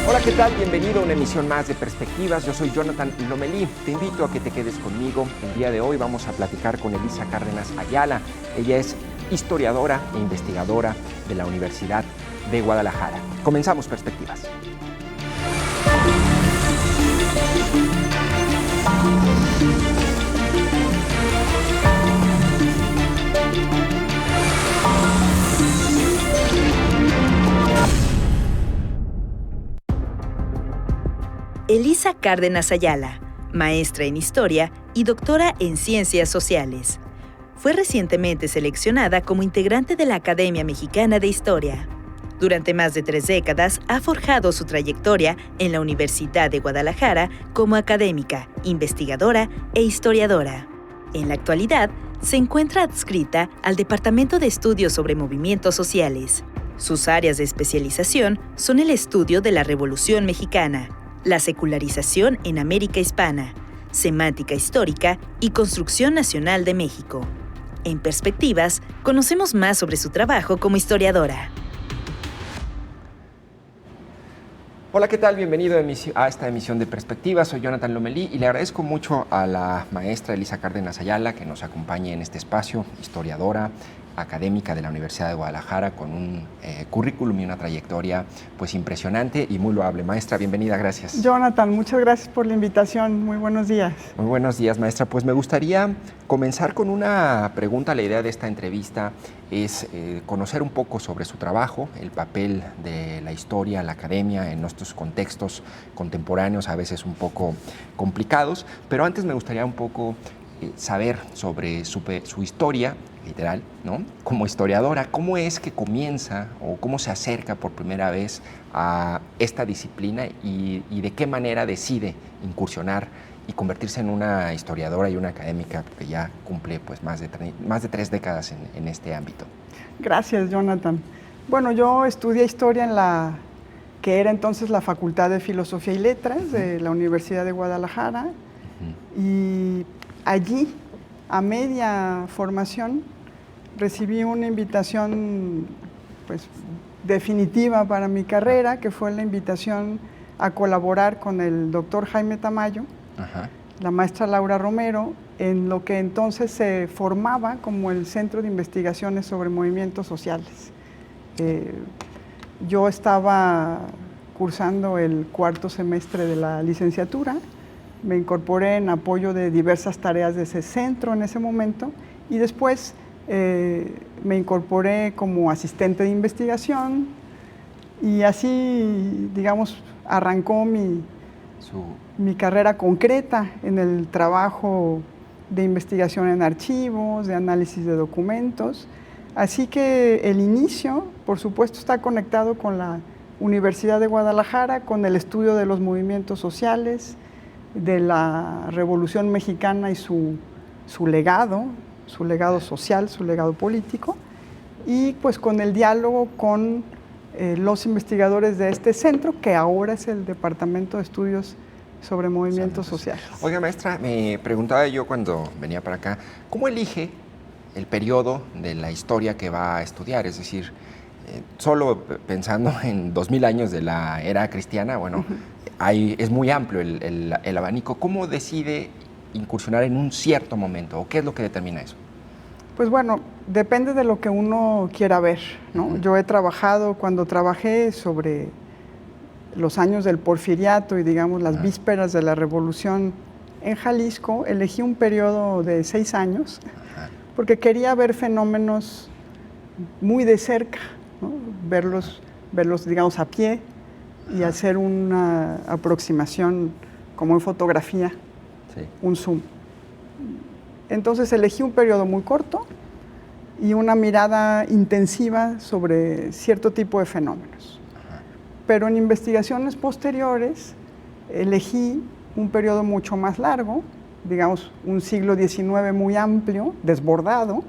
Hola, ¿qué tal? Bienvenido a una emisión más de Perspectivas. Yo soy Jonathan Lomelí. Te invito a que te quedes conmigo. El día de hoy vamos a platicar con Elisa Cárdenas Ayala. Ella es historiadora e investigadora de la Universidad de Guadalajara. Comenzamos Perspectivas. Elisa Cárdenas Ayala, maestra en Historia y doctora en Ciencias Sociales. Fue recientemente seleccionada como integrante de la Academia Mexicana de Historia. Durante más de 3 décadas ha forjado su trayectoria en la Universidad de Guadalajara como académica, investigadora e historiadora. En la actualidad, se encuentra adscrita al Departamento de Estudios sobre Movimientos Sociales. Sus áreas de especialización son el estudio de la Revolución Mexicana, la secularización en América Hispana, semántica histórica y construcción nacional de México. En Perspectivas, conocemos más sobre su trabajo como historiadora. Hola, ¿qué tal? Bienvenido a esta emisión de Perspectivas. Soy Jonathan Lomelí y le agradezco mucho a la maestra Elisa Cárdenas Ayala que nos acompañe en este espacio, historiadora, académica de la Universidad de Guadalajara, con un currículum y una trayectoria pues impresionante y muy loable. Maestra, bienvenida, gracias. Jonathan, muchas gracias por la invitación. Muy buenos días. Muy buenos días, maestra. Pues me gustaría comenzar con una pregunta. La idea de esta entrevista es conocer un poco sobre su trabajo, el papel de la historia, la academia en nuestros contextos contemporáneos, a veces un poco complicados, pero antes me gustaría un poco saber sobre su historia, literal, ¿no? Como historiadora, ¿cómo es que comienza o cómo se acerca por primera vez a esta disciplina y de qué manera decide incursionar y convertirse en una historiadora y una académica que ya cumple pues, más de 3 décadas en este ámbito? Gracias, Jonathan. Bueno, yo estudié historia en la que era entonces la Facultad de Filosofía y Letras de la Universidad de Guadalajara, y allí, a media formación, recibí una invitación pues, definitiva para mi carrera, que fue la invitación a colaborar con el doctor Jaime Tamayo, la maestra Laura Romero, en lo que entonces se formaba como el Centro de Investigaciones sobre Movimientos Sociales. Yo estaba cursando el 4º semestre de la licenciatura, me incorporé en apoyo de diversas tareas de ese centro en ese momento y después me incorporé como asistente de investigación y así, digamos, arrancó mi carrera concreta en el trabajo de investigación en archivos, de análisis de documentos. Así que el inicio, por supuesto, está conectado con la Universidad de Guadalajara, con el estudio de los movimientos sociales, de la Revolución Mexicana y su legado social, su legado político, y pues con el diálogo con los investigadores de este centro, que ahora es el Departamento de Estudios sobre Movimientos Sociales. Oiga, maestra, me preguntaba yo cuando venía para acá, ¿cómo elige el periodo de la historia que va a estudiar? Es decir, solo pensando en 2000 años de la era cristiana, bueno, es muy amplio el abanico. ¿Cómo decide incursionar en un cierto momento o qué es lo que determina eso? Pues bueno, depende de lo que uno quiera ver, ¿no? Yo cuando trabajé sobre los años del Porfiriato y digamos las vísperas de la Revolución en Jalisco, elegí un periodo de 6 años porque quería ver fenómenos muy de cerca, ¿no? verlos digamos a pie y hacer una aproximación como en fotografía, un zoom. Entonces elegí un periodo muy corto y una mirada intensiva sobre cierto tipo de fenómenos. Pero en investigaciones posteriores elegí un periodo mucho más largo, digamos un siglo XIX muy amplio, desbordado,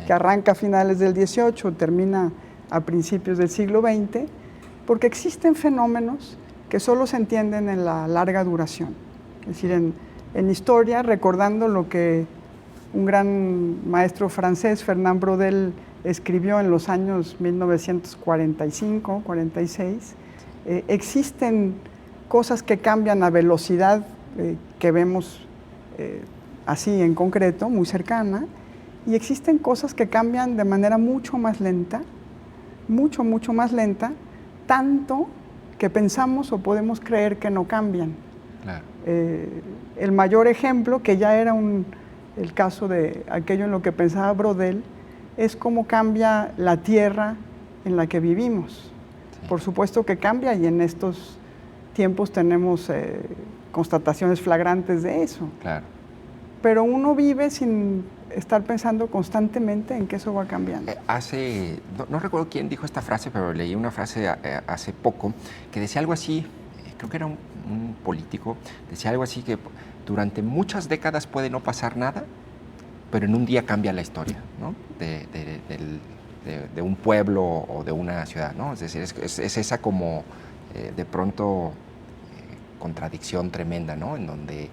que arranca a finales del XVIII, termina a principios del siglo XX, porque existen fenómenos que solo se entienden en la larga duración. Es decir, en historia, recordando lo que un gran maestro francés, Fernand Braudel, escribió en los años 1945-46, Existen cosas que cambian a velocidad que vemos así en concreto, muy cercana, y existen cosas que cambian de manera mucho más lenta, mucho más lenta, tanto que pensamos o podemos creer que no cambian. Claro. El mayor ejemplo, que ya era el caso de aquello en lo que pensaba Braudel, es cómo cambia la tierra en la que vivimos. Sí. Por supuesto que cambia, y en estos tiempos tenemos constataciones flagrantes de eso. Claro. Pero uno vive sin estar pensando constantemente en que eso va cambiando. No recuerdo quién dijo esta frase, pero leí una frase hace poco que decía algo así, creo que era un político, decía algo así que durante muchas décadas puede no pasar nada, pero en un día cambia la historia, ¿no? de un pueblo o de una ciudad, ¿no? Es decir, es esa como de pronto contradicción tremenda, ¿no? En donde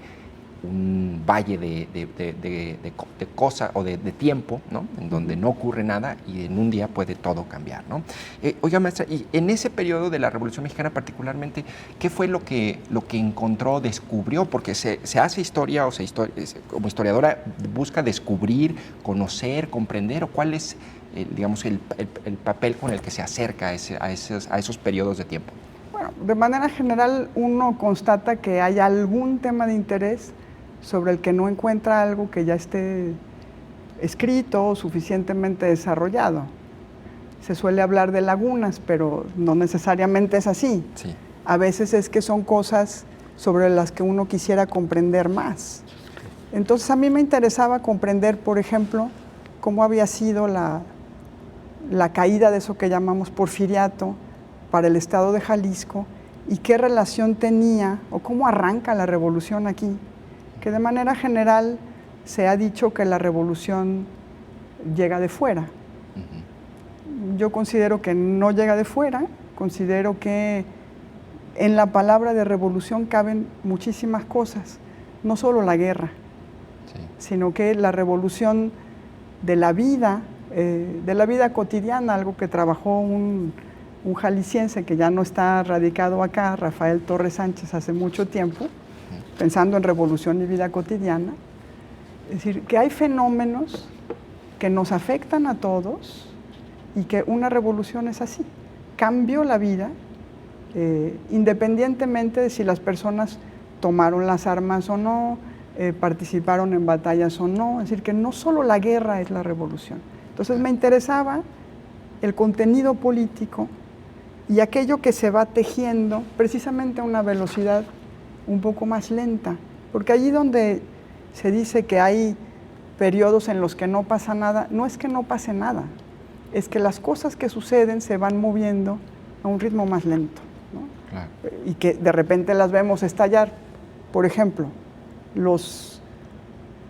un valle de cosa o de tiempo, ¿no? En donde no ocurre nada y en un día puede todo cambiar, ¿no? Oiga, maestra, y en ese periodo de la Revolución Mexicana particularmente, ¿qué fue lo que encontró, descubrió? Porque se hace historia, o como historiadora busca descubrir, conocer, comprender, o cuál es, digamos, el papel con el que se acerca a esos periodos de tiempo. Bueno, de manera general uno constata que hay algún tema de interés sobre el que no encuentra algo que ya esté escrito o suficientemente desarrollado. Se suele hablar de lagunas, pero no necesariamente es así. Sí. A veces es que son cosas sobre las que uno quisiera comprender más. Entonces a mí me interesaba comprender, por ejemplo, cómo había sido la caída de eso que llamamos porfiriato para el estado de Jalisco y qué relación tenía o cómo arranca la revolución aquí. Que de manera general se ha dicho que la revolución llega de fuera. Uh-huh. Yo considero que no llega de fuera, considero que en la palabra de revolución caben muchísimas cosas, no solo la guerra, sí, sino que la revolución de la vida cotidiana, algo que trabajó un jalisciense que ya no está radicado acá, Rafael Torres Sánchez, hace mucho tiempo, pensando en revolución y vida cotidiana. Es decir, que hay fenómenos que nos afectan a todos y que una revolución es así. Cambió la vida, independientemente de si las personas tomaron las armas o no, participaron en batallas o no. Es decir, que no solo la guerra es la revolución. Entonces me interesaba el contenido político y aquello que se va tejiendo precisamente a una velocidad un poco más lenta, porque allí donde se dice que hay periodos en los que no pasa nada, no es que no pase nada, es que las cosas que suceden se van moviendo a un ritmo más lento, ¿no? Claro. Y que de repente las vemos estallar. Por ejemplo,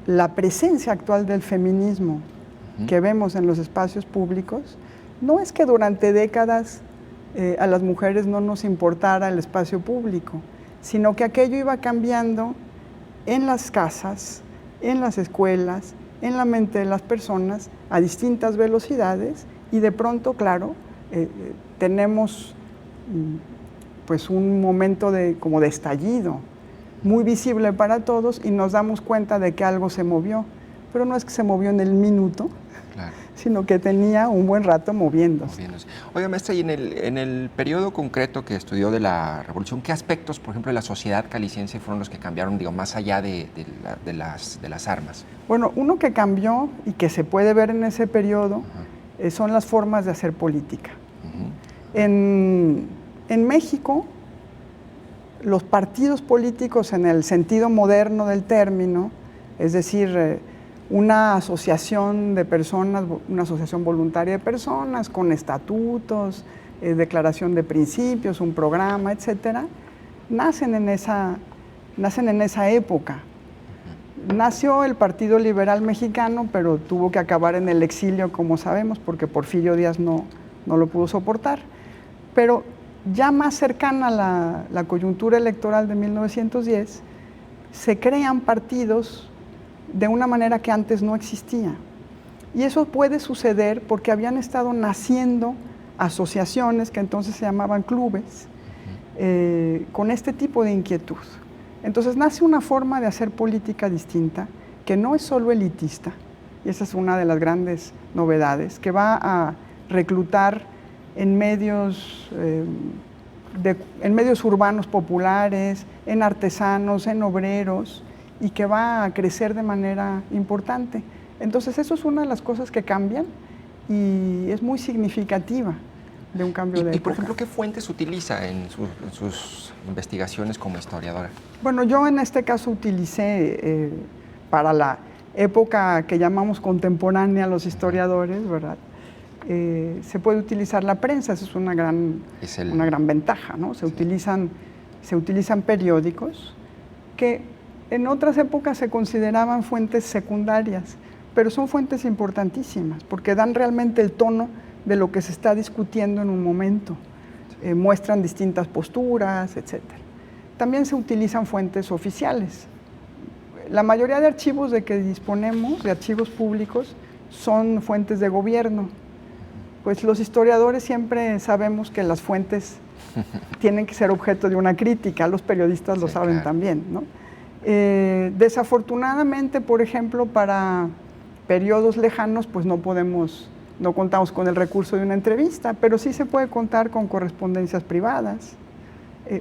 la presencia actual del feminismo que vemos en los espacios públicos, no es que durante décadas a las mujeres no nos importara el espacio público, sino que aquello iba cambiando en las casas, en las escuelas, en la mente de las personas a distintas velocidades, y de pronto, claro, tenemos pues un momento como de estallido muy visible para todos y nos damos cuenta de que algo se movió, pero no es que se movió en el minuto, claro, sino que tenía un buen rato moviéndose. Oiga, maestra, y en el periodo concreto que estudió de la Revolución, ¿qué aspectos, por ejemplo, de la sociedad caliciense fueron los que cambiaron, digo, más allá de las armas? Bueno, uno que cambió y que se puede ver en ese periodo son las formas de hacer política. En México, los partidos políticos en el sentido moderno del término, es decir, una asociación de personas, una asociación voluntaria de personas con estatutos, declaración de principios, un programa, etcétera, nacen en esa época. Nació el Partido Liberal Mexicano, pero tuvo que acabar en el exilio, como sabemos, porque Porfirio Díaz no lo pudo soportar. Pero ya más cercana a la coyuntura electoral de 1910, se crean partidos de una manera que antes no existía. Y eso puede suceder porque habían estado naciendo asociaciones que entonces se llamaban clubes, con este tipo de inquietud. Entonces nace una forma de hacer política distinta, que no es solo elitista, y esa es una de las grandes novedades, que va a reclutar en medios urbanos populares, en artesanos, en obreros, y que va a crecer de manera importante. Entonces eso es una de las cosas que cambian y es muy significativa de un cambio de época. Y por ejemplo, ¿qué fuentes utiliza en sus investigaciones como historiadora? Bueno, yo en este caso utilicé para la época que llamamos contemporánea los historiadores, ¿verdad? Se puede utilizar la prensa, eso es una gran ventaja, ¿no? Se utilizan periódicos que en otras épocas se consideraban fuentes secundarias, pero son fuentes importantísimas porque dan realmente el tono de lo que se está discutiendo en un momento. Muestran distintas posturas, etc. También se utilizan fuentes oficiales. La mayoría de archivos de que disponemos, de archivos públicos, son fuentes de gobierno. Pues los historiadores siempre sabemos que las fuentes tienen que ser objeto de una crítica, los periodistas lo saben claro. También, ¿no? Desafortunadamente, por ejemplo, para periodos lejanos, pues no contamos con el recurso de una entrevista, pero sí se puede contar con correspondencias privadas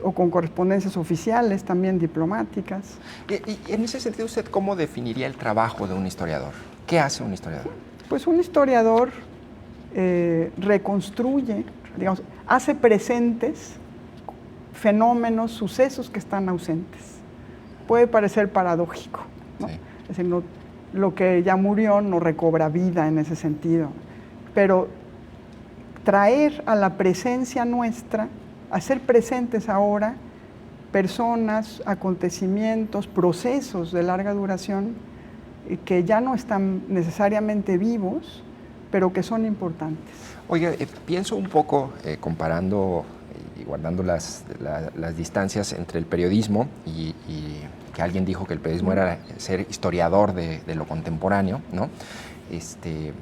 o con correspondencias oficiales, también diplomáticas. Y en ese sentido, ¿usted cómo definiría el trabajo de un historiador? ¿Qué hace un historiador? Pues un historiador reconstruye, digamos, hace presentes fenómenos, sucesos que están ausentes. Puede parecer paradójico, ¿no? Sí. Es decir, no, lo que ya murió no recobra vida en ese sentido, pero traer a la presencia nuestra, hacer presentes ahora personas, acontecimientos, procesos de larga duración que ya no están necesariamente vivos, pero que son importantes. Oiga, pienso un poco comparando y guardando las distancias entre el periodismo y que alguien dijo que el periodismo era ser historiador de lo contemporáneo, ¿no?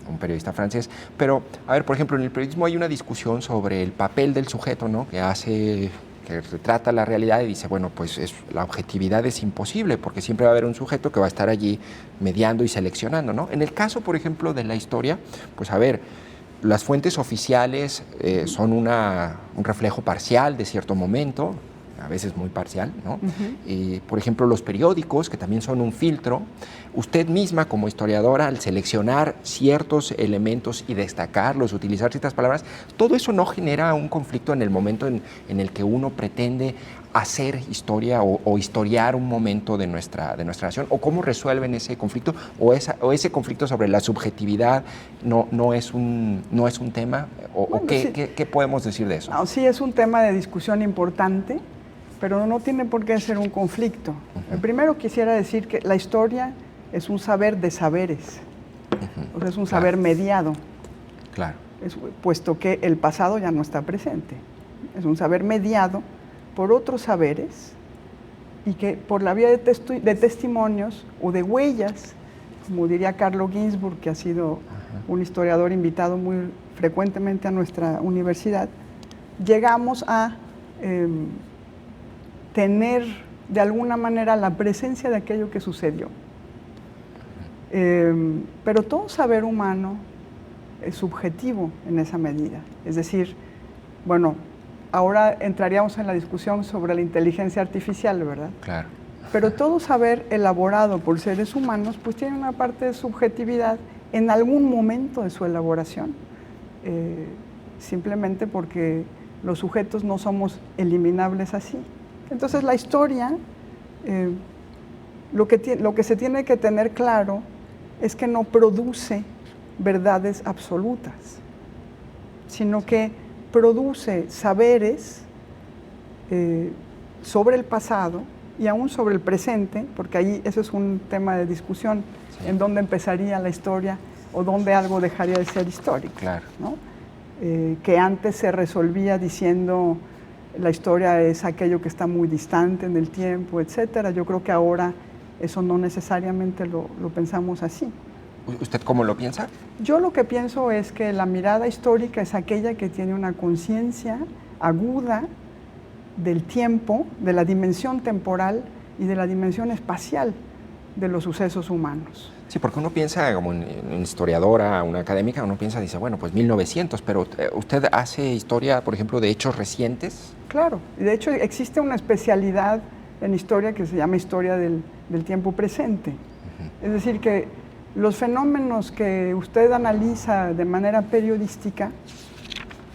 Un periodista francés. Pero, a ver, por ejemplo, en el periodismo hay una discusión sobre el papel del sujeto, ¿no? Que retrata la realidad y dice, bueno, pues la objetividad es imposible porque siempre va a haber un sujeto que va a estar allí mediando y seleccionando, ¿no? En el caso, por ejemplo, de la historia, pues a ver, las fuentes oficiales son un reflejo parcial de cierto momento, a veces muy parcial, ¿no? Por ejemplo, los periódicos, que también son un filtro. Usted misma, como historiadora, al seleccionar ciertos elementos y destacarlos, utilizar ciertas palabras, todo eso no genera un conflicto en el momento en el que uno pretende hacer historia o historiar un momento de nuestra nación, o cómo resuelven ese conflicto, o ese conflicto sobre la subjetividad no es un tema, bueno, sí. ¿Qué podemos decir de eso? No, sí, es un tema de discusión importante, pero no tiene por qué ser un conflicto. Primero quisiera decir que la historia es un saber de saberes, o sea, es un saber mediado, claro. Puesto que el pasado ya no está presente. Es un saber mediado por otros saberes y que por la vía de testimonios o de huellas, como diría Carlo Ginzburg, que ha sido un historiador invitado muy frecuentemente a nuestra universidad, llegamos a tener de alguna manera la presencia de aquello que sucedió. Pero todo saber humano es subjetivo en esa medida. Es decir, bueno, ahora entraríamos en la discusión sobre la inteligencia artificial, ¿verdad? Claro. Pero todo saber elaborado por seres humanos, pues tiene una parte de subjetividad en algún momento de su elaboración, simplemente porque los sujetos no somos eliminables así. Entonces la historia, lo que se tiene que tener claro es que no produce verdades absolutas, sino que produce saberes sobre el pasado y aún sobre el presente, porque ahí eso es un tema de discusión, sí. En dónde empezaría la historia o dónde algo dejaría de ser histórico, claro. ¿no? Que antes se resolvía diciendo la historia es aquello que está muy distante en el tiempo, etcétera. Yo creo que ahora eso no necesariamente lo pensamos así. ¿Usted cómo lo piensa? Yo lo que pienso es que la mirada histórica es aquella que tiene una conciencia aguda del tiempo, de la dimensión temporal y de la dimensión espacial de los sucesos humanos. Sí, porque uno piensa como en historiadora, una académica, uno piensa, dice, bueno, pues 1900, pero ¿usted hace historia, por ejemplo, de hechos recientes? Claro, y de hecho existe una especialidad en historia que se llama historia del tiempo presente. Es decir, que los fenómenos que usted analiza de manera periodística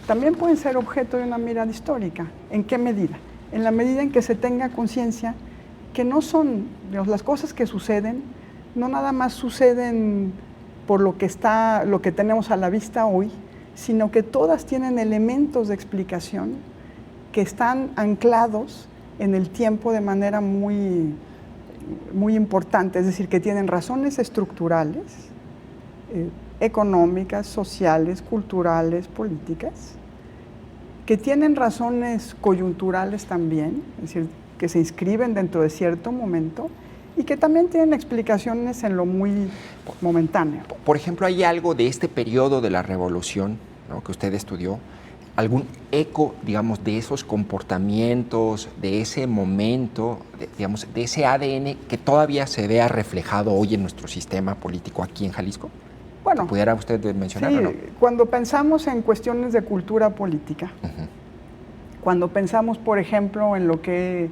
también pueden ser objeto de una mirada histórica. ¿En qué medida? En la medida en que se tenga conciencia que no son, digamos, las cosas que suceden, no nada más suceden por lo que tenemos a la vista hoy, sino que todas tienen elementos de explicación que están anclados en el tiempo de manera muy, muy importante, es decir, que tienen razones estructurales, económicas, sociales, culturales, políticas, que tienen razones coyunturales también, es decir, que se inscriben dentro de cierto momento y que también tienen explicaciones en lo muy momentáneo. Por ejemplo, ¿hay algo de este periodo de la Revolución, ¿no?, que usted estudió? ¿Algún eco, digamos, de esos comportamientos, de ese momento, digamos, de ese ADN que todavía se vea reflejado hoy en nuestro sistema político aquí en Jalisco? Bueno, ¿Pudiera usted mencionar sí, o no? Cuando pensamos en cuestiones de cultura política, cuando pensamos, por ejemplo, en lo que,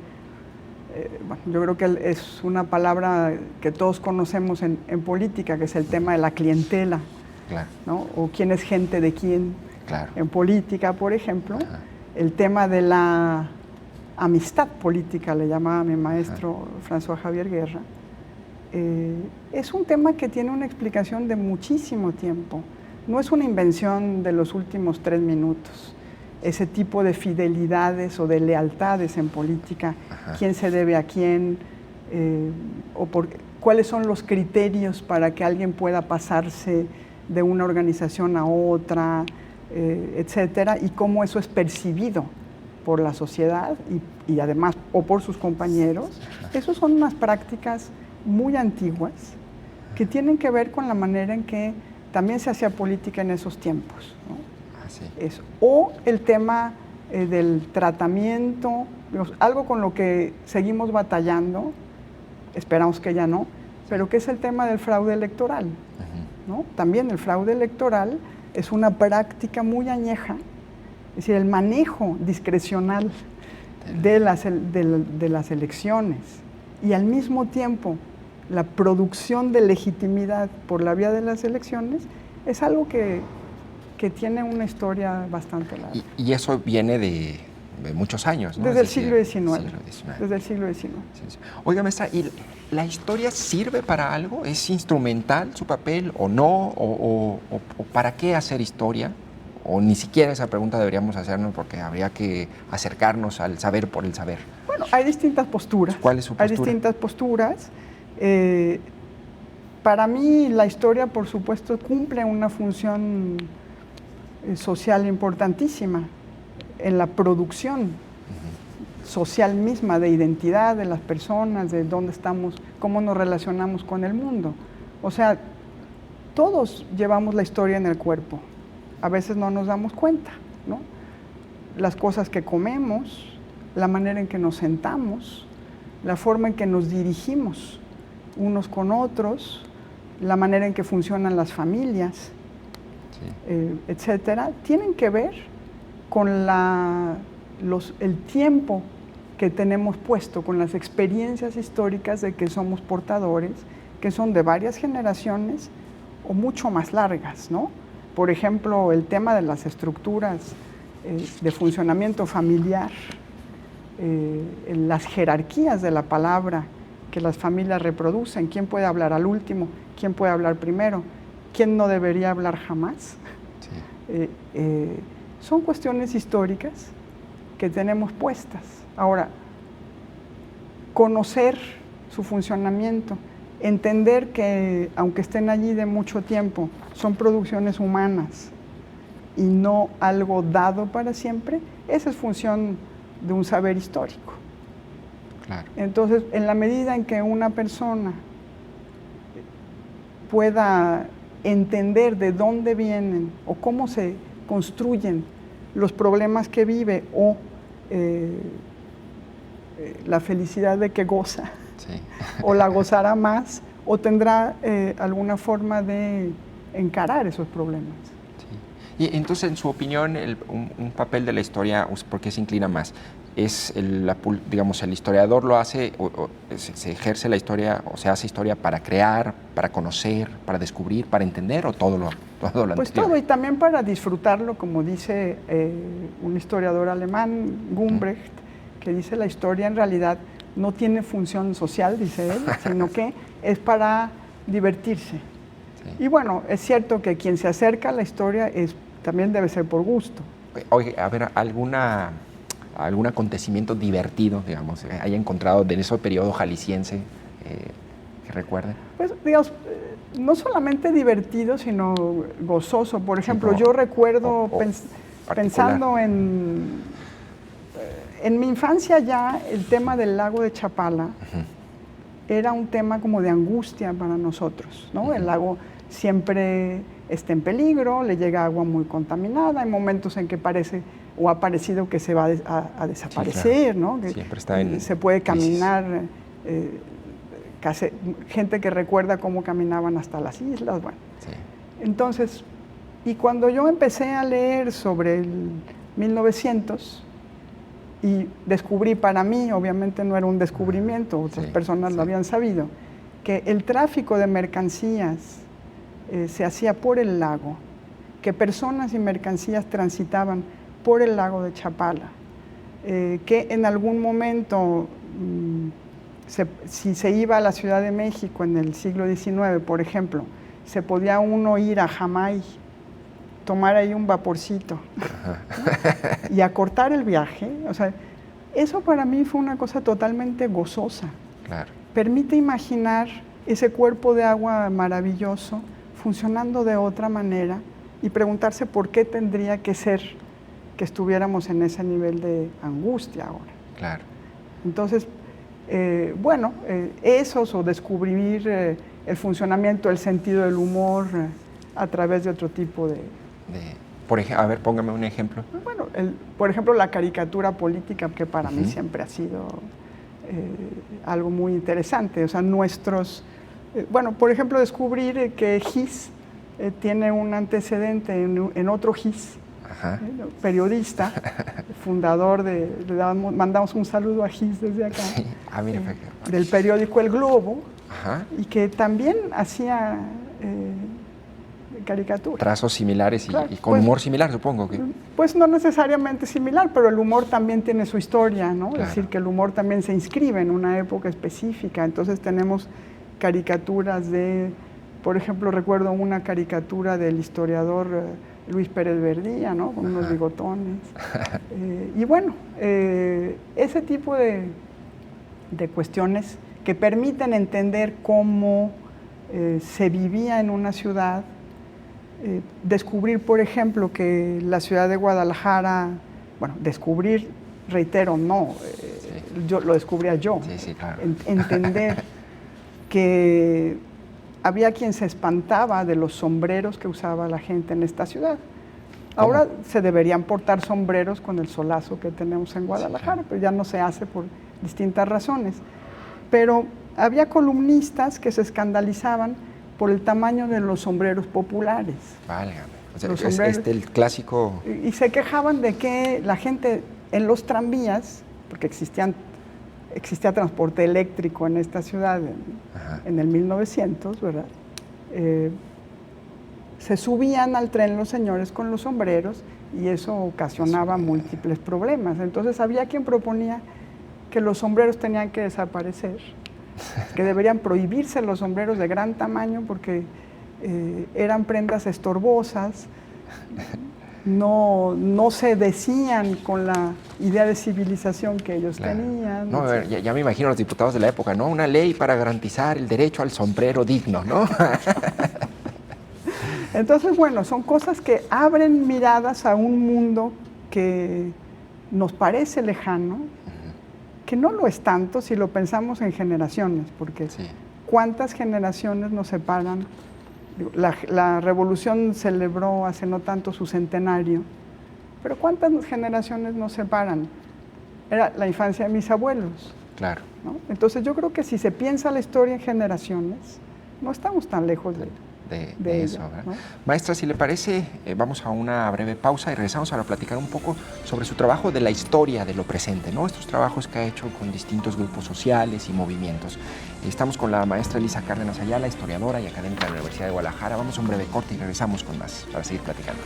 bueno, yo creo que es una palabra que todos conocemos en política, que es el tema de la clientela, Claro. ¿no? O quién es gente de quién. Claro. En política, por ejemplo, el tema de la amistad política, le llamaba mi maestro François Javier Guerra, es un tema que tiene una explicación de muchísimo tiempo. No es una invención de los últimos 3 minutos. Ese tipo de fidelidades o de lealtades en política, quién se debe a quién, cuáles son los criterios para que alguien pueda pasarse de una organización a otra, etcétera, y cómo eso es percibido por la sociedad y además o por sus compañeros. Esas son unas prácticas muy antiguas que tienen que ver con la manera en que también se hacía política en esos tiempos, ¿no? Sí. Eso. O el tema del tratamiento, digamos, algo con lo que seguimos batallando, esperamos que ya no, pero que es el tema del fraude electoral, ¿no? También el fraude electoral es una práctica muy añeja, es decir, el manejo discrecional de las elecciones y al mismo tiempo la producción de legitimidad por la vía de las elecciones es algo que tiene una historia bastante larga. Y eso viene de muchos años, ¿no? Desde el siglo XIX. Desde el siglo XIX. Sí. Oiga, maestra, ¿y la historia sirve para algo? ¿Es instrumental su papel o no? ¿O para qué hacer historia? O ni siquiera esa pregunta deberíamos hacernos porque habría que acercarnos al saber por el saber. Bueno, hay distintas posturas. ¿Cuál es su postura? Hay distintas posturas. Para mí la historia, por supuesto, cumple una función social importantísima en la producción social misma de identidad de las personas, de dónde estamos, cómo nos relacionamos con el mundo. O sea, todos llevamos la historia en el cuerpo. A veces no nos damos cuenta, ¿no? Las cosas que comemos, la manera en que nos sentamos, la forma en que nos dirigimos unos con otros, la manera en que funcionan las familias, etcétera, tienen que ver con el tiempo que tenemos puesto, con las experiencias históricas de que somos portadores, que son de varias generaciones o mucho más largas, ¿no? Por ejemplo, el tema de las estructuras de funcionamiento familiar, las jerarquías de la palabra que las familias reproducen, quién puede hablar al último, quién puede hablar primero, quién no debería hablar jamás. Sí. Son cuestiones históricas que tenemos puestas. Ahora, conocer su funcionamiento, entender que aunque estén allí de mucho tiempo, son producciones humanas y no algo dado para siempre, esa es función de un saber histórico. Claro. Entonces, en la medida en que una persona pueda entender de dónde vienen o cómo se construyen los problemas que vive o la felicidad de que goza, Sí. o la gozará más, o tendrá alguna forma de encarar esos problemas. Sí. Y entonces, en su opinión, un papel de la historia, ¿por qué se inclina más? ¿Es, digamos, el historiador lo hace, o se ejerce la historia, o se hace historia para crear, para conocer, para descubrir, para entender, o todo lo Pues anterior? todo, y también para disfrutarlo, como dice un historiador alemán, Gumbrecht, que dice la historia en realidad no tiene función social, dice él, sino que es para divertirse. Sí. Y bueno, es cierto que quien se acerca a la historia también debe ser por gusto. Oye, a ver, algún acontecimiento divertido, digamos, haya encontrado de ese periodo jalisciense que recuerde? Pues, digamos, no solamente divertido, sino gozoso. Por ejemplo, yo recuerdo pensando en mi infancia ya el tema del lago de Chapala era un tema como de angustia para nosotros, ¿no? El lago siempre está en peligro, le llega agua muy contaminada, hay momentos en que parece o ha parecido que se va a desaparecer, sí, claro, ¿no? Que siempre está en se puede caminar, gente que recuerda cómo caminaban hasta las islas, bueno. Sí. Entonces, y cuando yo empecé a leer sobre el 1900 y descubrí, para mí, obviamente no era un descubrimiento, otras personas lo habían sabido, que el tráfico de mercancías se hacía por el lago, que personas y mercancías transitaban por el lago de Chapala, que en algún momento, si se iba a la Ciudad de México en el siglo XIX, por ejemplo, se podía uno ir a Jamay, tomar ahí un vaporcito, ¿no? Y acortar el viaje. O sea, eso para mí fue una cosa totalmente gozosa. Claro. Permite imaginar ese cuerpo de agua maravilloso funcionando de otra manera y preguntarse por qué tendría que ser que estuviéramos en ese nivel de angustia ahora. Claro. Entonces, esos, o descubrir el funcionamiento, el sentido del humor a través de otro tipo de... A ver, póngame un ejemplo. Bueno, por ejemplo, la caricatura política, que para mí siempre ha sido algo muy interesante. O sea, por ejemplo, descubrir que Gis tiene un antecedente en otro Gis, periodista, fundador mandamos un saludo a Gis desde acá, sí. Del periódico El Globo, y que también hacía caricaturas. Trazos similares claro, y con humor similar, supongo. Pues no necesariamente similar, pero el humor también tiene su historia, ¿no? Claro. Es decir, que el humor también se inscribe en una época específica. Entonces tenemos caricaturas por ejemplo, recuerdo una caricatura del historiador Luis Pérez Verdía, ¿no? Con unos bigotones. Y bueno, ese tipo de cuestiones que permiten entender cómo se vivía en una ciudad. Descubrir, por ejemplo, que la ciudad de Guadalajara, descubrir, reitero, no, yo lo descubría yo. Sí, claro. Entender que había quien se espantaba de los sombreros que usaba la gente en esta ciudad. Ahora se deberían portar sombreros con el solazo que tenemos en Guadalajara, pero ya no se hace por distintas razones. Pero había columnistas que se escandalizaban por el tamaño de los sombreros populares. Válgame. O sea, el clásico... Y se quejaban de que la gente en los tranvías, porque existía transporte eléctrico en esta ciudad en el 1900, ¿verdad? Se subían al tren los señores con los sombreros y eso ocasionaba múltiples problemas. Entonces había quien proponía que los sombreros tenían que desaparecer, que deberían prohibirse los sombreros de gran tamaño porque eran prendas estorbosas, no se decían con la idea de civilización que ellos tenían. No, ya me imagino a los diputados de la época, ¿no? Una ley para garantizar el derecho al sombrero digno, ¿no? Entonces, son cosas que abren miradas a un mundo que nos parece lejano, que no lo es tanto si lo pensamos en generaciones, porque ¿cuántas generaciones nos separan? La revolución celebró hace no tanto su centenario, pero ¿cuántas generaciones nos separan? era la infancia de mis abuelos. Claro. ¿No? Entonces yo creo que si se piensa la historia en generaciones, no estamos tan lejos de eso, ella, ¿verdad? ¿no? Maestra, si le parece, vamos a una breve pausa y regresamos para platicar un poco sobre su trabajo de la historia de lo presente, ¿no? Estos trabajos que ha hecho con distintos grupos sociales y movimientos. Estamos con la maestra Elisa Cárdenas Ayala, historiadora y académica de la Universidad de Guadalajara. Vamos a un breve corte y regresamos con más para seguir platicando.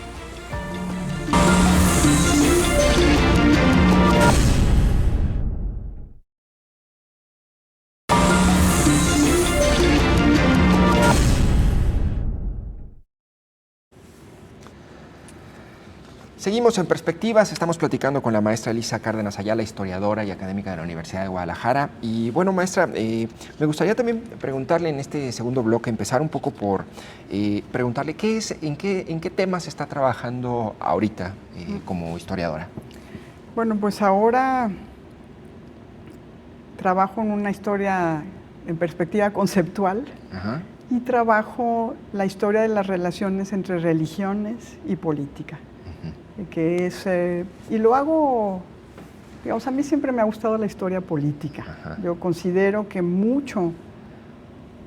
Seguimos en Perspectivas, estamos platicando con la maestra Elisa Cárdenas Ayala, historiadora y académica de la Universidad de Guadalajara. Y bueno, maestra, me gustaría también preguntarle en este segundo bloque, empezar un poco por preguntarle en qué temas está trabajando ahorita como historiadora. Bueno, pues ahora trabajo en una historia en perspectiva conceptual. Ajá. Y trabajo la historia de las relaciones entre religiones y política. Que es, y lo hago, digamos, a mí siempre me ha gustado la historia política. Ajá. Yo considero que mucho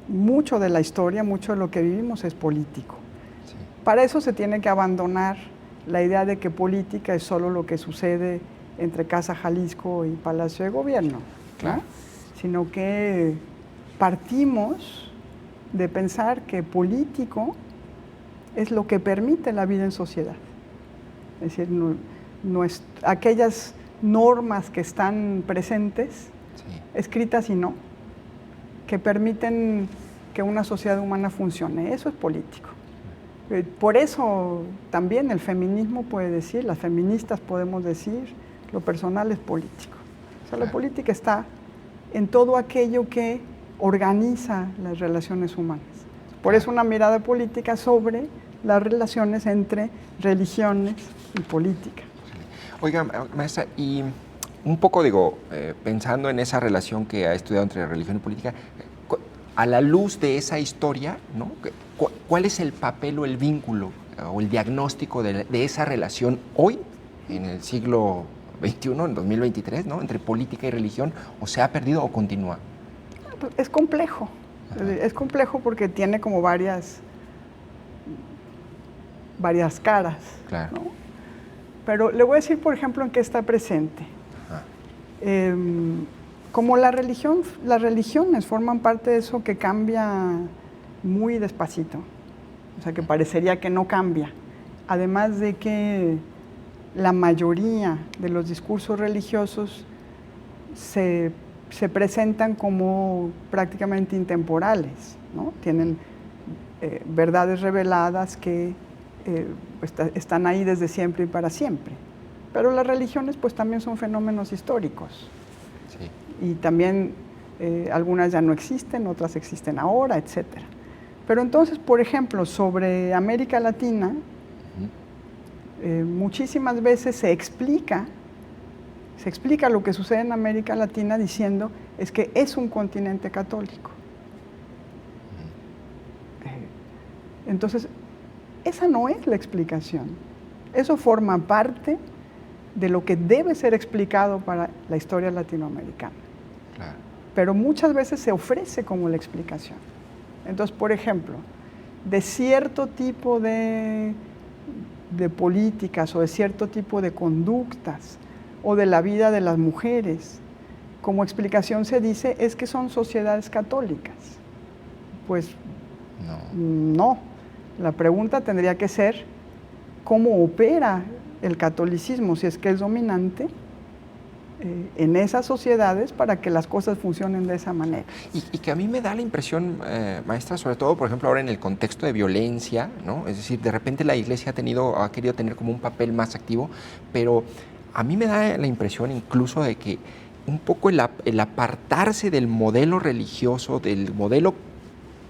de la historia, mucho de lo que vivimos es político. Sí. Para eso se tiene que abandonar la idea de que política es solo lo que sucede entre Casa Jalisco y Palacio de Gobierno, Claro. ¿no? Sino que partimos de pensar que político es lo que permite la vida en sociedad. Es decir, aquellas normas que están presentes, Sí. escritas y no, que permiten que una sociedad humana funcione. Eso es político. Por eso también el feminismo puede decir, las feministas podemos decir, lo personal es político. O sea, la política está en todo aquello que organiza las relaciones humanas. Por eso una mirada política sobre las relaciones entre religiones y política. Oiga, maestra, y un poco, pensando en esa relación que ha estudiado entre religión y política, a la luz de esa historia, ¿no? ¿Cuál es el papel o el vínculo o el diagnóstico de esa relación hoy, en el siglo XXI, en 2023, ¿no? Entre política y religión, o se ha perdido o continúa? Es complejo. Ajá. Es complejo porque tiene como varias caras. Claro. ¿No? Pero le voy a decir, por ejemplo, en qué está presente. Como las religiones forman parte de eso que cambia muy despacito, o sea, que parecería que no cambia. Además de que la mayoría de los discursos religiosos se presentan como prácticamente intemporales, ¿no? Tienen verdades reveladas que están ahí desde siempre y para siempre. Pero las religiones pues también son fenómenos históricos. Sí. Y también algunas ya no existen, otras existen ahora, etc. Pero entonces, por ejemplo, sobre América Latina, muchísimas veces se explica lo que sucede en América Latina diciendo es que es un continente católico. Entonces, esa no es la explicación. Eso forma parte de lo que debe ser explicado para la historia latinoamericana. Claro. Pero muchas veces se ofrece como la explicación. Entonces, por ejemplo, de cierto tipo de políticas o de cierto tipo de conductas o de la vida de las mujeres, como explicación se dice es que son sociedades católicas. Pues no. La pregunta tendría que ser cómo opera el catolicismo, si es que es dominante, en esas sociedades para que las cosas funcionen de esa manera. Y que a mí me da la impresión, maestra, sobre todo, por ejemplo, ahora en el contexto de violencia, ¿no? Es decir, de repente la Iglesia ha querido tener como un papel más activo, pero a mí me da la impresión incluso de que un poco el apartarse del modelo religioso, del modelo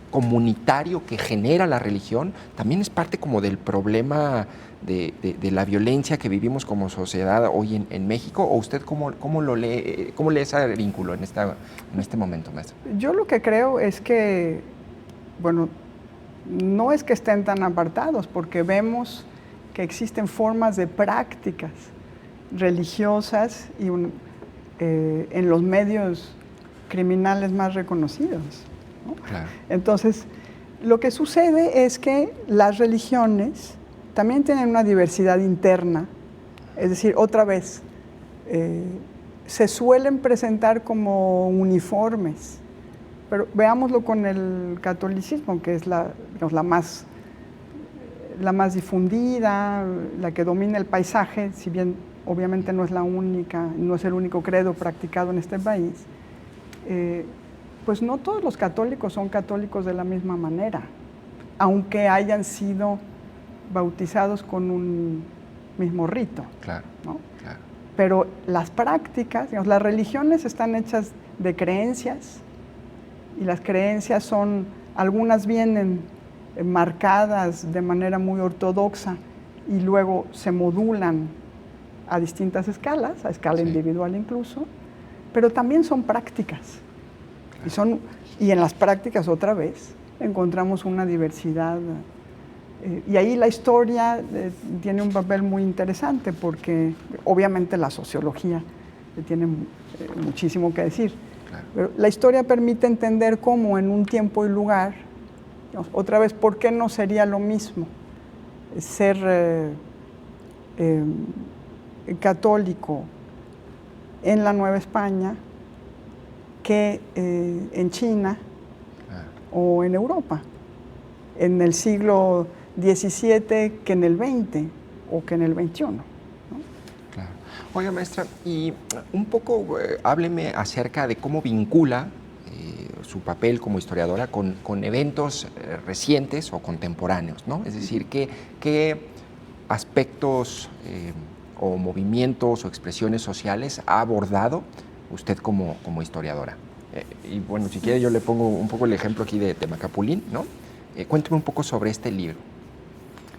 comunitario que genera la religión, también es parte como del problema de la violencia que vivimos como sociedad hoy en México. ¿O usted cómo lee ese vínculo en este momento, maestra? Yo lo que creo es que, bueno, no es que estén tan apartados, porque vemos que existen formas de prácticas religiosas en los medios criminales más reconocidos, ¿no? Claro. Entonces, lo que sucede es que las religiones también tienen una diversidad interna, es decir, otra vez, se suelen presentar como uniformes, pero veámoslo con el catolicismo, que es digamos, la más difundida, la que domina el paisaje, si bien obviamente no es la única, no es el único credo practicado en este país, pues no todos los católicos son católicos de la misma manera, aunque hayan sido bautizados con un mismo rito. Claro, ¿no? claro. Pero las prácticas, digamos, las religiones están hechas de creencias, y las creencias son, algunas vienen marcadas de manera muy ortodoxa y luego se modulan a distintas escalas, a escala individual incluso, pero también son prácticas. Claro. Y en las prácticas, otra vez, encontramos una diversidad. Y ahí la historia tiene un papel muy interesante, porque obviamente la sociología tiene muchísimo que decir. Claro. Pero la historia permite entender cómo en un tiempo y lugar, digamos, otra vez, ¿por qué no sería lo mismo ser católico en la Nueva España que en China o en Europa, en el siglo XVII que en el XX o que en el XXI? ¿no? Claro. Oiga, maestra, y un poco hábleme acerca de cómo vincula su papel como historiadora con eventos recientes o contemporáneos, ¿no? Es decir, ¿qué aspectos o movimientos o expresiones sociales ha abordado usted como historiadora? Y bueno, si quiere yo le pongo un poco el ejemplo aquí de Temacapulín, ¿no? Cuénteme un poco sobre este libro.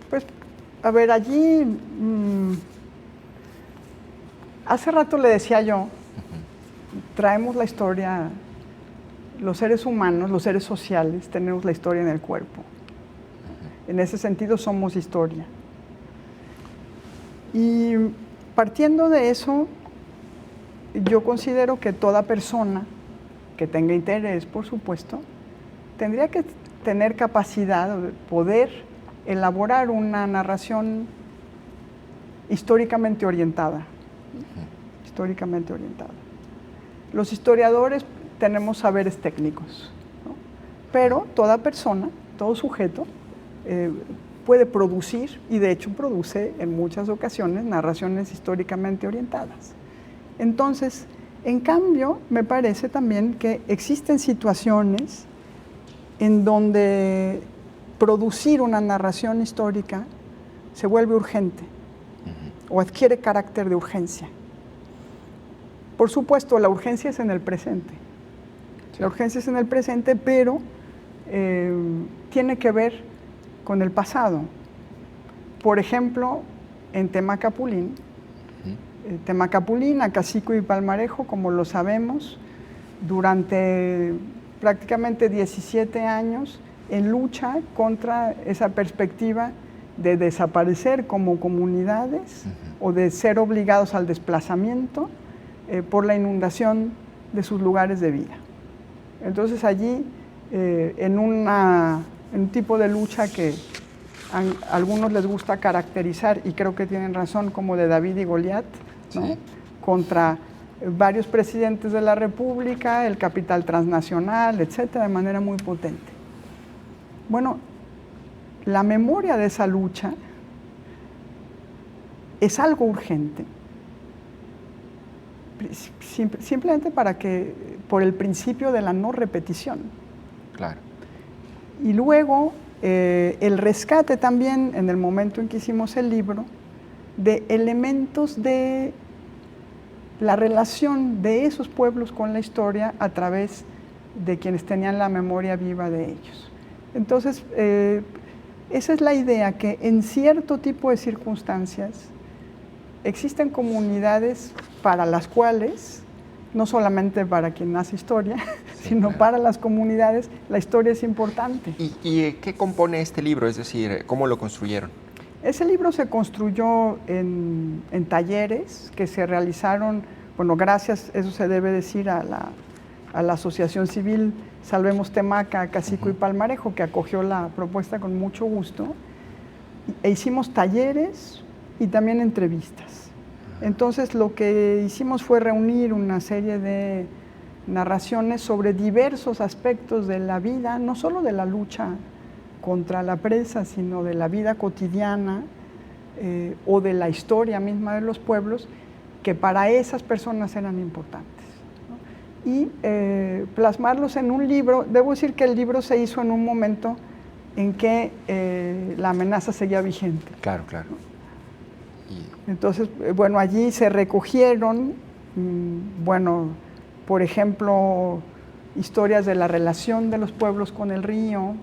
Pues, a ver, allí, hace rato le decía yo, traemos la historia, los seres humanos, los seres sociales, tenemos la historia en el cuerpo. En ese sentido somos historia. Y partiendo de eso, yo considero que toda persona que tenga interés, por supuesto, tendría que tener capacidad de poder elaborar una narración históricamente orientada. Históricamente orientada. Los historiadores tenemos saberes técnicos, ¿no? Pero toda persona, todo sujeto, puede producir, y de hecho produce en muchas ocasiones, narraciones históricamente orientadas. Entonces, en cambio, me parece también que existen situaciones en donde producir una narración histórica se vuelve urgente o adquiere carácter de urgencia. Por supuesto, la urgencia es en el presente. La urgencia es en el presente, pero tiene que ver con el pasado. Por ejemplo, en Temacapulín, Temacapulín, Acacico y Palmarejo, como lo sabemos, durante prácticamente 17 años en lucha contra esa perspectiva de desaparecer como comunidades o de ser obligados al desplazamiento por la inundación de sus lugares de vida. Entonces allí, en un tipo de lucha que a algunos les gusta caracterizar, y creo que tienen razón, como de David y Goliat, ¿no? Sí. Contra varios presidentes de la República, el capital transnacional, etcétera, de manera muy potente. Bueno, la memoria de esa lucha es algo urgente, simplemente por el principio de la no repetición. Claro. Y luego, el rescate también, en el momento en que hicimos el libro, de elementos de la relación de esos pueblos con la historia a través de quienes tenían la memoria viva de ellos. Entonces, esa es la idea, que en cierto tipo de circunstancias existen comunidades para las cuales, no solamente para quien hace historia, sino claro, para las comunidades, la historia es importante. ¿Y qué compone este libro? Es decir, ¿cómo lo construyeron? Ese libro se construyó en talleres que se realizaron, bueno, gracias, eso se debe decir a la Asociación Civil Salvemos Temaca, Cacico y Palmarejo, que acogió la propuesta con mucho gusto, e hicimos talleres y también entrevistas. Entonces lo que hicimos fue reunir una serie de narraciones sobre diversos aspectos de la vida, no solo de la lucha contra la presa, sino de la vida cotidiana o de la historia misma de los pueblos, que para esas personas eran importantes, ¿no? Y plasmarlos en un libro. Debo decir que el libro se hizo en un momento en que la amenaza seguía vigente. Claro, claro. Entonces, bueno, allí se recogieron, bueno, por ejemplo, historias de la relación de los pueblos con el río,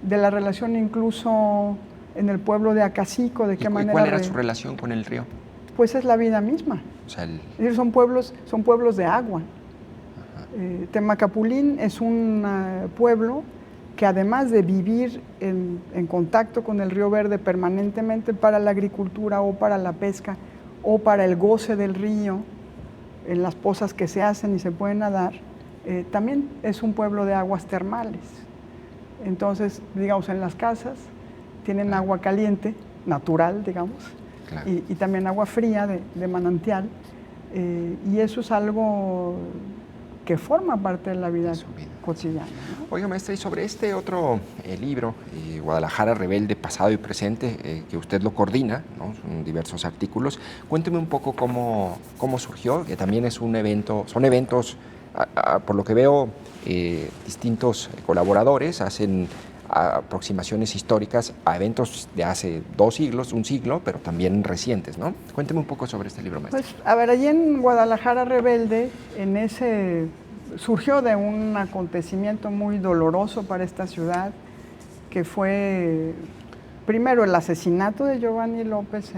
de la relación incluso en el pueblo de Acacico, de qué manera... ¿Y cuál era su relación con el río? Pues es la vida misma. O sea, Es decir, son pueblos de agua. Temacapulín es un pueblo que además de vivir en contacto con el río Verde permanentemente para la agricultura o para la pesca o para el goce del río, en las pozas que se hacen y se pueden nadar, también es un pueblo de aguas termales. Entonces, digamos, en las casas tienen agua caliente, natural, digamos, claro. y también agua fría de manantial, y eso es algo que forma parte de la vida cotidiana, ¿no? Oiga, maestra, y sobre este otro libro, Guadalajara Rebelde, Pasado y Presente, que usted lo coordina, ¿no? Son diversos artículos, cuénteme un poco cómo surgió, que también es un evento, son eventos, por lo que veo, distintos colaboradores hacen aproximaciones históricas a eventos de hace 2 siglos, un siglo, pero también recientes, ¿no? Cuénteme un poco sobre este libro, maestra. Pues, a ver, allí en Guadalajara Rebelde, surgió de un acontecimiento muy doloroso para esta ciudad, que fue primero el asesinato de Giovanni López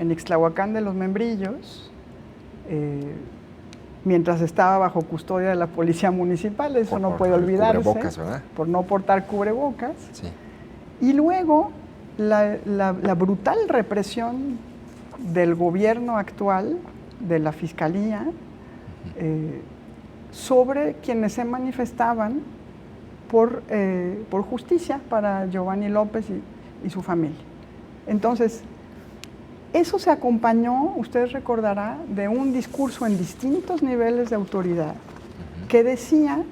en Ixtlahuacán de los Membrillos, mientras estaba bajo custodia de la policía municipal, eso no puede olvidarse, por no portar cubrebocas. Sí. Y luego la brutal represión del gobierno actual, de la Fiscalía, sobre quienes se manifestaban por justicia para Giovanni López y su familia. Entonces, eso se acompañó, usted recordará, de un discurso en distintos niveles de autoridad que decía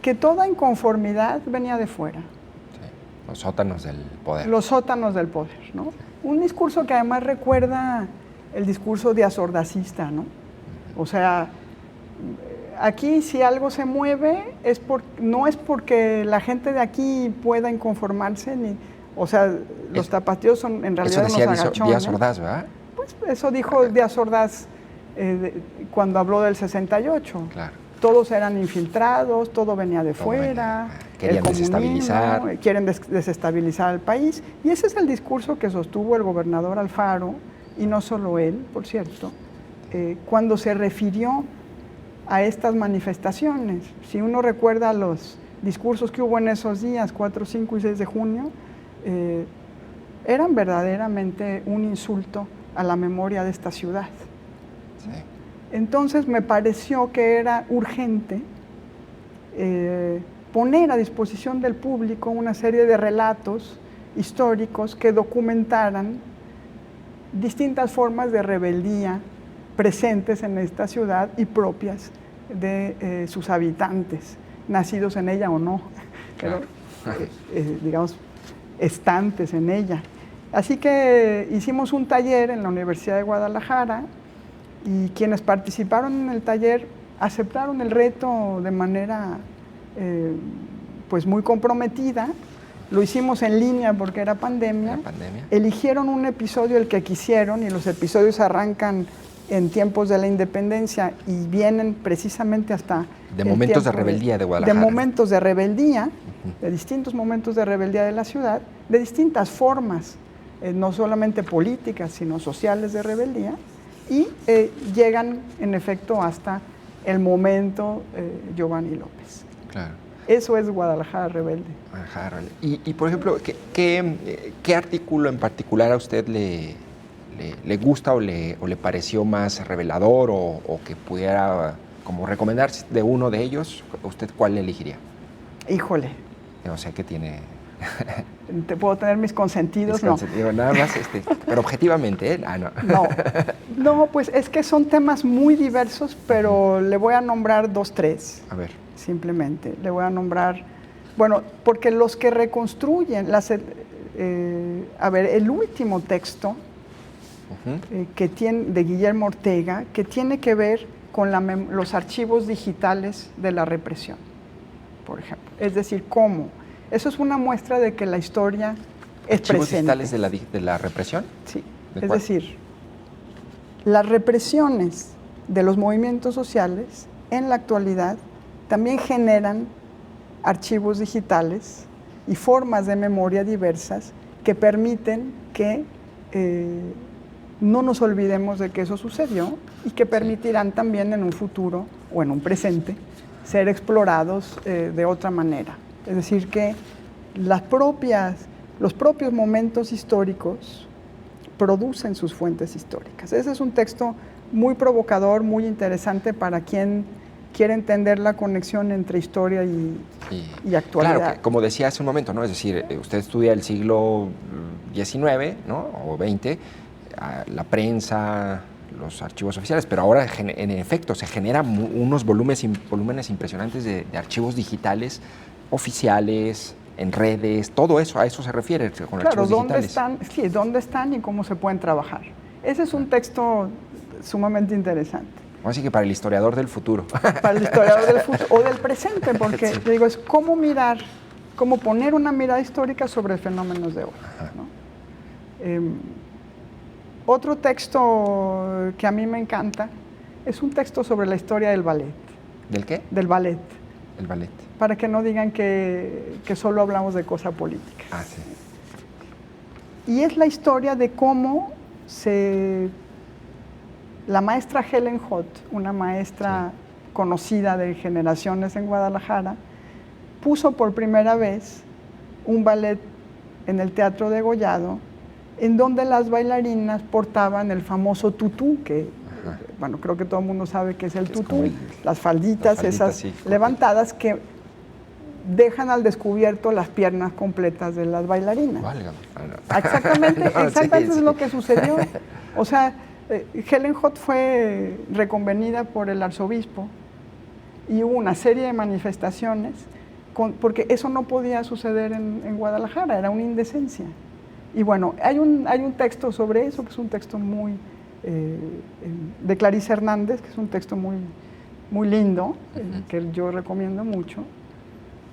que toda inconformidad venía de fuera. Sí, los sótanos del poder. Los sótanos del poder, ¿no? Un discurso que además recuerda el discurso diazordacista, ¿no? O sea, aquí si algo se mueve no es porque la gente de aquí pueda inconformarse, o sea, los tapatíos son en realidad unos agachones. Eso decía Díaz Ordaz, ¿verdad? Pues eso dijo Díaz Ordaz cuando habló del 68. Claro. Todos eran infiltrados, todo venía de fuera. Querían desestabilizar. Quieren desestabilizar el país. Y ese es el discurso que sostuvo el gobernador Alfaro, y no solo él, por cierto, cuando se refirió a estas manifestaciones. Si uno recuerda los discursos que hubo en esos días, 4, 5 y 6 de junio, eran verdaderamente un insulto a la memoria de esta ciudad. Sí. Entonces me pareció que era urgente poner a disposición del público una serie de relatos históricos que documentaran distintas formas de rebeldía presentes en esta ciudad y propias de sus habitantes, nacidos en ella o no, pero digamos, estantes en ella. Así que hicimos un taller en la Universidad de Guadalajara, y quienes participaron en el taller aceptaron el reto de manera pues muy comprometida. Lo hicimos en línea porque era pandemia. Eligieron un episodio el que quisieron, y los episodios arrancan en tiempos de la independencia y vienen precisamente hasta... De momentos de rebeldía de Guadalajara. De momentos de rebeldía, de distintos momentos de rebeldía de la ciudad, de distintas formas, no solamente políticas, sino sociales de rebeldía, y llegan en efecto hasta el momento Giovanni López. Claro. Eso es Guadalajara Rebelde. Y por ejemplo, ¿qué artículo en particular a usted le le gusta o le pareció más revelador o que pudiera como recomendar de uno de ellos? ¿Usted cuál elegiría? Híjole. O sea, ¿qué tiene? ¿Te puedo tener mis consentidos? No. Nada más, pero objetivamente, ¿eh? No, pues es que son temas muy diversos, pero le voy a nombrar 2, 3. A ver. Simplemente. Le voy a nombrar, bueno, porque los que reconstruyen, a ver, el último texto que tiene, de Guillermo Ortega, que tiene que ver con los archivos digitales de la represión, por ejemplo. Es decir, cómo. Eso es una muestra de que la historia es ¿Archivos presente. digitales de la represión? Sí. ¿De Es cuál? decir, las represiones de los movimientos sociales en la actualidad también generan archivos digitales y formas de memoria diversas que permiten que no nos olvidemos de que eso sucedió y que permitirán también en un futuro o en un presente ser explorados de otra manera. Es decir, que los propios momentos históricos producen sus fuentes históricas. Ese es un texto muy provocador, muy interesante para quien quiere entender la conexión entre historia y actualidad. Claro, como decía hace un momento, ¿no? Es decir, usted estudia el siglo XIX, ¿no? O XX, la prensa, los archivos oficiales, pero ahora en efecto se generan unos volúmenes impresionantes de archivos digitales oficiales, en redes, todo eso, a eso se refiere con archivos digitales. ¿Dónde están y cómo se pueden trabajar? Ese es un texto sumamente interesante. Así que para el historiador del futuro. Para el historiador del futuro o del presente, porque sí. Digo, es cómo poner una mirada histórica sobre fenómenos de hoy, ¿no? Otro texto que a mí me encanta es un texto sobre la historia del ballet. ¿Del qué? Del ballet. El ballet. Para que no digan que solo hablamos de cosas políticas. Ah, sí. Y es la historia de cómo la maestra Helen Huth, una maestra conocida de generaciones en Guadalajara, puso por primera vez un ballet en el Teatro Degollado, en donde las bailarinas portaban el famoso tutú, que, bueno, creo que todo el mundo sabe que es el tutú, las falditas esas sí, levantadas que dejan al descubierto las piernas completas de las bailarinas. Válgame. Exactamente, exactamente es lo que sucedió. O sea, Helen Huth fue reconvenida por el arzobispo y hubo una serie de manifestaciones, porque eso no podía suceder en Guadalajara, era una indecencia. Y bueno, hay un texto sobre eso, que es un texto muy de Clarice Hernández, que es un texto muy, muy lindo, que yo recomiendo mucho.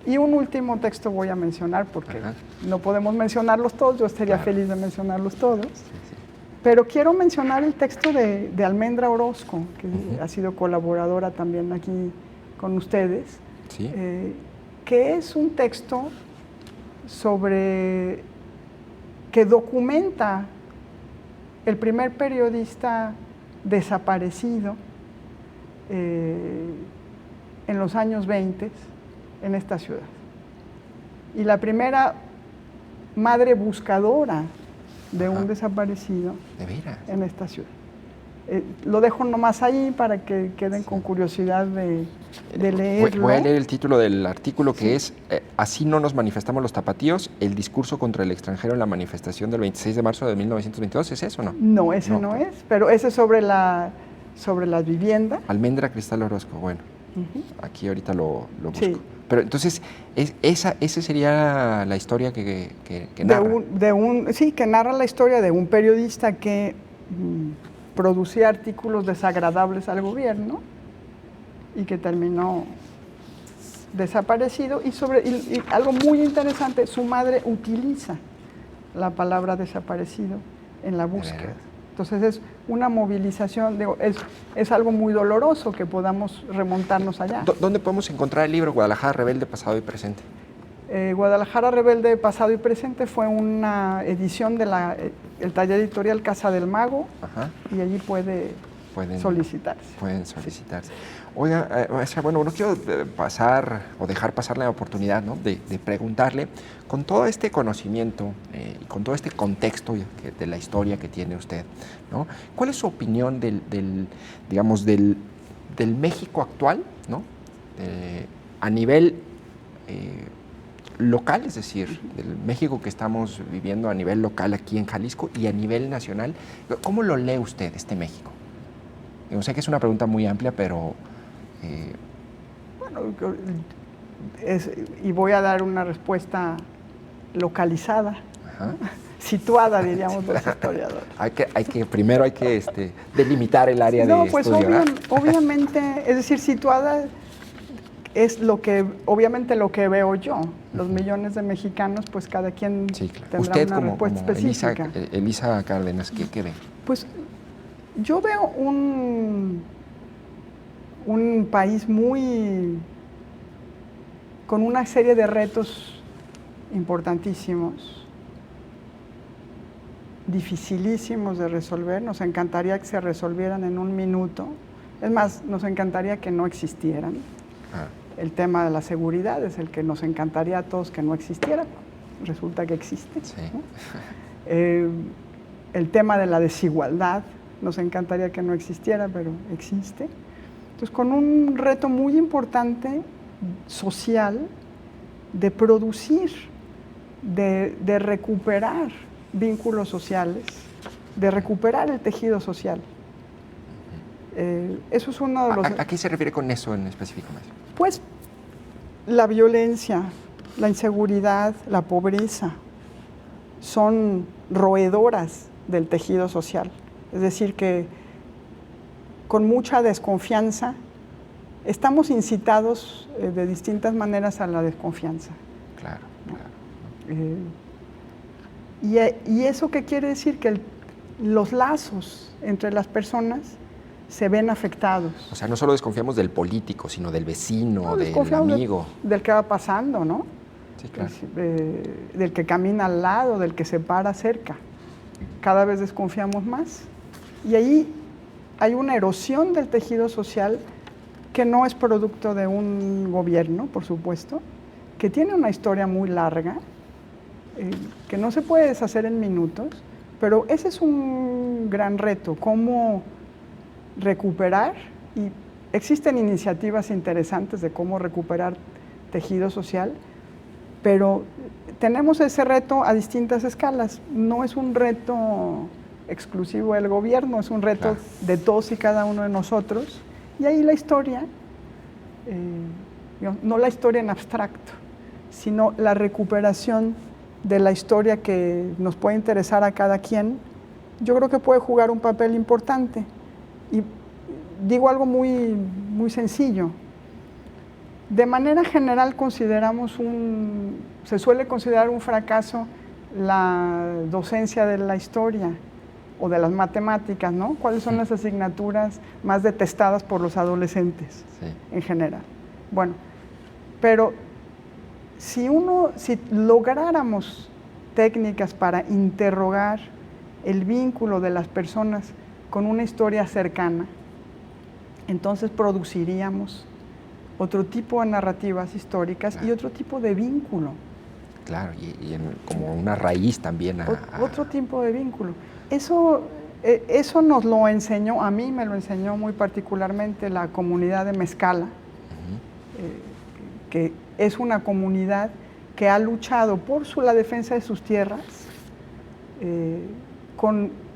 Y un último texto voy a mencionar, porque no podemos mencionarlos todos, yo estaría feliz de mencionarlos todos. Pero quiero mencionar el texto de Almendra Orozco, que ha sido colaboradora también aquí con ustedes, que es un texto que documenta el primer periodista desaparecido en los años 20 en esta ciudad. Y la primera madre buscadora de un desaparecido en esta ciudad. Lo dejo nomás ahí para que queden con curiosidad de leerlo. Voy a leer el título del artículo que es Así no nos manifestamos los tapatíos, el discurso contra el extranjero en la manifestación del 26 de marzo de 1922. ¿Es eso o no? No, ese no es, pero ese es sobre la vivienda. Almendra Cristal Orozco, bueno, aquí ahorita lo busco. Sí. Pero entonces, esa sería la historia que narra. Sí, que narra la historia de un periodista que producía artículos desagradables al gobierno y que terminó desaparecido. Y algo muy interesante, su madre utiliza la palabra desaparecido en la búsqueda. Entonces es una movilización, es algo muy doloroso que podamos remontarnos allá. ¿Dónde podemos encontrar el libro Guadalajara Rebelde, Pasado y Presente? Guadalajara Rebelde, Pasado y Presente fue una edición del taller editorial Casa del Mago, y allí puede solicitarse. Pueden solicitarse. Oiga, maestra, bueno, no quiero pasar o dejar pasar la oportunidad, ¿no?, de preguntarle, con todo este conocimiento y con todo este contexto de la historia que tiene usted, ¿no?, ¿cuál es su opinión digamos, del México actual, ¿no?, a nivel local, es decir, del México que estamos viviendo a nivel local aquí en Jalisco y a nivel nacional? ¿Cómo lo lee usted, este México? Yo sé que es una pregunta muy amplia, pero... Bueno, y voy a dar una respuesta localizada, ¿no?, situada, diríamos los historiadores. Primero hay que delimitar el área de pues estudio. obviamente, es decir, situada es obviamente lo que veo yo. Los millones de mexicanos, pues cada quien tendrá Usted una respuesta específica. Elisa Cárdenas, ¿qué ve? Pues yo veo un país con una serie de retos importantísimos, dificilísimos de resolver. Nos encantaría que se resolvieran en un minuto. Es más, nos encantaría que no existieran. El tema de la seguridad es el que nos encantaría a todos que no existiera. Resulta que existe, sí, ¿no? El tema de la desigualdad, nos encantaría que no existiera, pero existe. Entonces, con un reto muy importante social de producir, de recuperar vínculos sociales, de recuperar el tejido social. Eso es uno de los... ¿A qué se refiere con eso en específico, maestro? Pues la violencia, la inseguridad, la pobreza son roedoras del tejido social. Es decir, que con mucha desconfianza estamos incitados de distintas maneras a la desconfianza. Claro, claro. ¿Y eso qué quiere decir? Que los lazos entre las personas se ven afectados. O sea, no solo desconfiamos del político, sino del vecino, del amigo. Del que va pasando, ¿no? Sí, claro. Del que camina al lado, del que se para cerca. Cada vez desconfiamos más. Y ahí hay una erosión del tejido social que no es producto de un gobierno, por supuesto, que tiene una historia muy larga, que no se puede deshacer en minutos, pero ese es un gran reto, cómo recuperar, y existen iniciativas interesantes de cómo recuperar tejido social, pero tenemos ese reto a distintas escalas. No es un reto exclusivo del gobierno, es un reto de todos y cada uno de nosotros. Y ahí la historia, no la historia en abstracto, sino la recuperación de la historia que nos puede interesar a cada quien, yo creo que puede jugar un papel importante. Y digo algo muy, muy sencillo. De manera general se suele considerar un fracaso la docencia de la historia o de las matemáticas, ¿no? ¿Cuáles son las asignaturas más detestadas por los adolescentes en general? Bueno, pero si lográramos técnicas para interrogar el vínculo de las personas con una historia cercana, entonces produciríamos otro tipo de narrativas históricas y otro tipo de vínculo. Claro, como una raíz también. Otro tipo de vínculo. Eso nos lo enseñó, a mí me lo enseñó muy particularmente la comunidad de Mezcala, que es una comunidad que ha luchado por la defensa de sus tierras,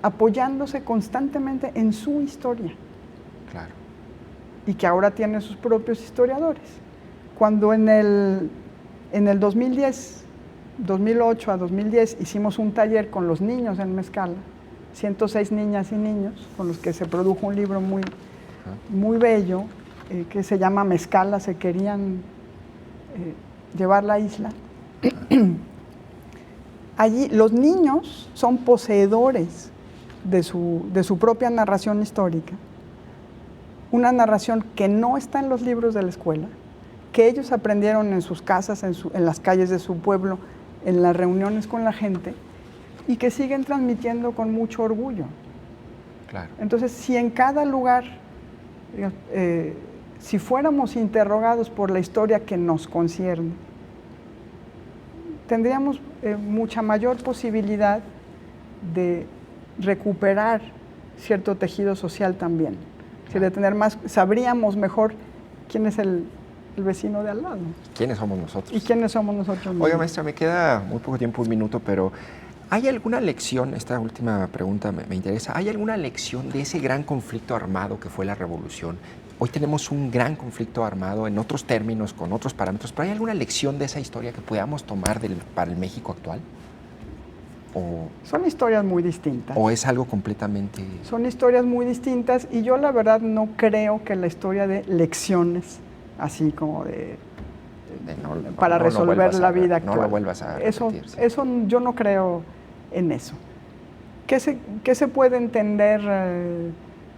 apoyándose constantemente en su historia. Claro. Y que ahora tiene sus propios historiadores. Cuando en el 2008 a 2010 hicimos un taller con los niños en Mezcala, 106 niñas y niños, con los que se produjo un libro muy, muy bello, que se llama Mezcala, se querían llevar la isla. Allí los niños son poseedores de su propia narración histórica, una narración que no está en los libros de la escuela, que ellos aprendieron en sus casas, en las calles de su pueblo, en las reuniones con la gente, y que siguen transmitiendo con mucho orgullo. Claro. Entonces, si en cada lugar, si fuéramos interrogados por la historia que nos concierne, tendríamos mucha mayor posibilidad de recuperar cierto tejido social también. De tener más, sabríamos mejor quién es el vecino de al lado. ¿Quiénes somos nosotros? ¿Y quiénes somos nosotros mismos? Oiga, maestra, me queda muy poco tiempo, un minuto, pero ¿hay alguna lección, esta última pregunta me interesa, ¿hay alguna lección de ese gran conflicto armado que fue la revolución? Hoy tenemos un gran conflicto armado en otros términos, con otros parámetros, pero ¿hay alguna lección de esa historia que podamos tomar para el México actual? Son historias muy distintas. ¿O es algo completamente...? Son historias muy distintas y yo la verdad no creo que la historia de lecciones, así como para resolver la vida actual. No lo vuelvas a repetir. Eso yo no creo en eso. ¿Qué se puede entender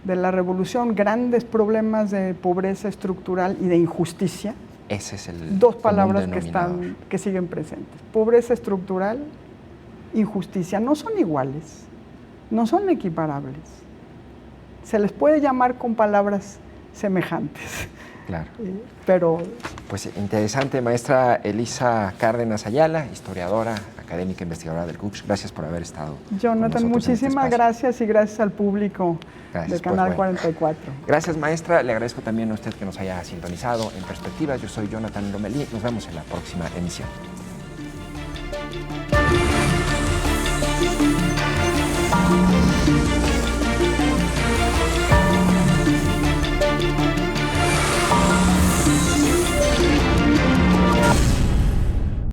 de la revolución? Grandes problemas de pobreza estructural y de injusticia. Ese es el dos palabras común que siguen presentes. Pobreza estructural, injusticia. No son iguales, no son equiparables. Se les puede llamar con palabras semejantes. Claro. Pero... Pues interesante, maestra Elisa Cárdenas Ayala, historiadora, académica, investigadora del CUCH. Gracias por haber estado. Jonathan, muchísimas gracias y gracias al público del Canal 44. Gracias, maestra. Le agradezco también a usted que nos haya sintonizado en Perspectivas. Yo soy Jonathan Lomelí. Nos vemos en la próxima emisión.